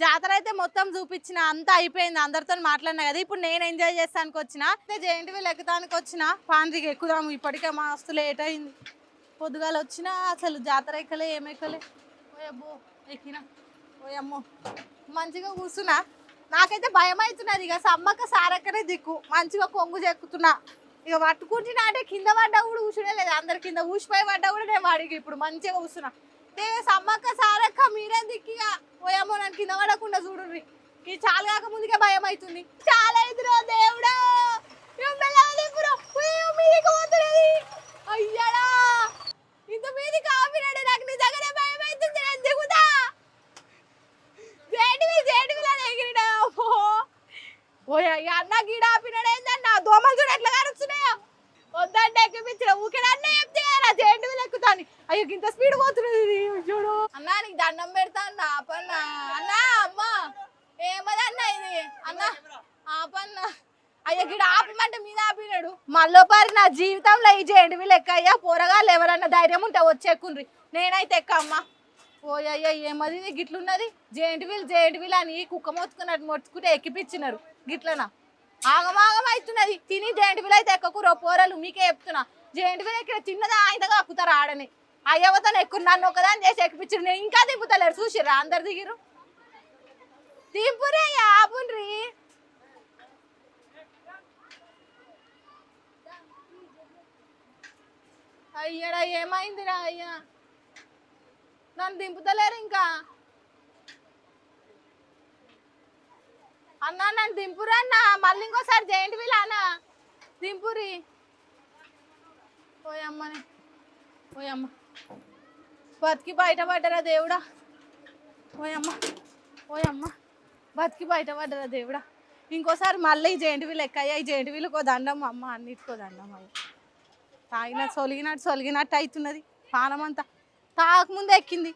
జాతర అయితే మొత్తం చూపించిన, అంతా అయిపోయింది, అందరితో మాట్లాడినా కదా. ఇప్పుడు నేను ఎంజాయ్ చేస్తానికి వచ్చిన, జేఎన్టీ వీళ్ళు ఎక్కుతానికి వచ్చిన. పాండ్రికి ఎక్కుదాము, ఇప్పటికే మస్తు లేట్ అయింది. పొద్దుగాల వచ్చినా అసలు జాతర ఎక్కలే, ఏమెక్కలే. ఓయబ్బో ఎక్కినా, ఓయమ్మో మంచిగా కూర్చున్నా. నాకైతే భయం అవుతున్నది. ఇక సమ్మక్క సారక్కనే దిక్కు, మంచిగా కొంగు చెక్కుతున్నా. ఇక పట్టుకుంటున్నా అంటే కింద పడ్డా కూడా కూర్చునే లేదు, అందరి కింద ఊసిపోయి పడ్డా కూడా నేను వాడికి ఇప్పుడు మంచిగా కూర్చున్నా. సమ్మక్క సారక్క మీరే దిక్కిగా పోయామో, నన్ను కింద పడకుండా చూడుర్రి. ఇది చాలా కాక ముందుకే భయం అవుతుంది. చాలా ఎదురు దేవుడా, అయ్యాడా ఇంత మీది కాపినాడు, నాకు నిజంగానే భయం అవుతుంది. నేను దిగుతా ఎగిరినా. ఓ అన్న గీడ ఆపినాడు ఏందన్నా, దోమలు చూడ ఎట్లా కరుస్తున్నాయో. వద్దంటే ఎక్కిపించిన ఊకేనా చెప్తే కదా జేఎన్టీ వీళ్ళు ఎక్కుతాను. అయ్యో ఇంత స్పీడ్ పోతున్నది చూడు. అన్నా నీకు దండం పెడతా అన్న, ఆపన్నా అన్నా. అమ్మ ఏమదన్నా ఇది అన్న, ఆపన్నా. అయ్యో గిడ ఆపమంటే మీద ఆపినాడు. మళ్ళోపారి నా జీవితంలో ఈ జేఎన్టీ వీళ్ళు ఎక్కయ్యా. పోరగాళ్ళు ఎవరన్నా ధైర్యం ఉంటే వచ్చేకుండ్రి, నేనైతే ఎక్కమ్మా. ఓయ్యా ఏమది గిట్లున్నది. జేఎన్టీ వీళ్ళు అని కుక్క మొత్తుకున్నట్టు మొత్తుకుంటే ఎక్కిపించినారు గిట్లనా. ఆగమాగం అవుతున్నది. తిని జేఎన్టీ వీళ్ళు అయితే ఎక్కకూరో పోరలు, మీకే చెప్తున్నా. జేఎన్టీ వీళ్ళు ఎక్కడ చిన్నదా ఆయనగా ఎక్కుతారు ఆడని. అయ్యవతను ఎక్కువ నన్ను ఒకదాన్ని చేసి ఎక్కిపించారు. నేను ఇంకా దింపుతలేరు, చూసిర్రా అందరు దిగిరు. దింపురే ఆపుండ్రి. అయ్యడా ఏమైందిరా అయ్యా, నన్ను దింపుతలేరు ఇంకా. అన్నా నన్ను దింపురా అన్న, మళ్ళీ ఇంకోసారి జేఎన్టీ వీళ్ళు అన్న దింపురి. పోయమ్మని పోయమ్మ, బతికి బయటపడ్డరా దేవుడా. పోయమ్మ పోయమ్మ, బతికి బయటపడ్డరా దేవుడా. ఇంకోసారి మళ్ళీ ఈ జేఎన్టీ వీళ్ళు ఎక్కయ్యా. ఈ జేఎన్టీ వీళ్ళకో దండం అమ్మ, అన్నిటికో దండం అయ్యా. తాగిన సొలిగినట్టు అవుతున్నది పానమంతా. తాగకముందే ఎక్కింది.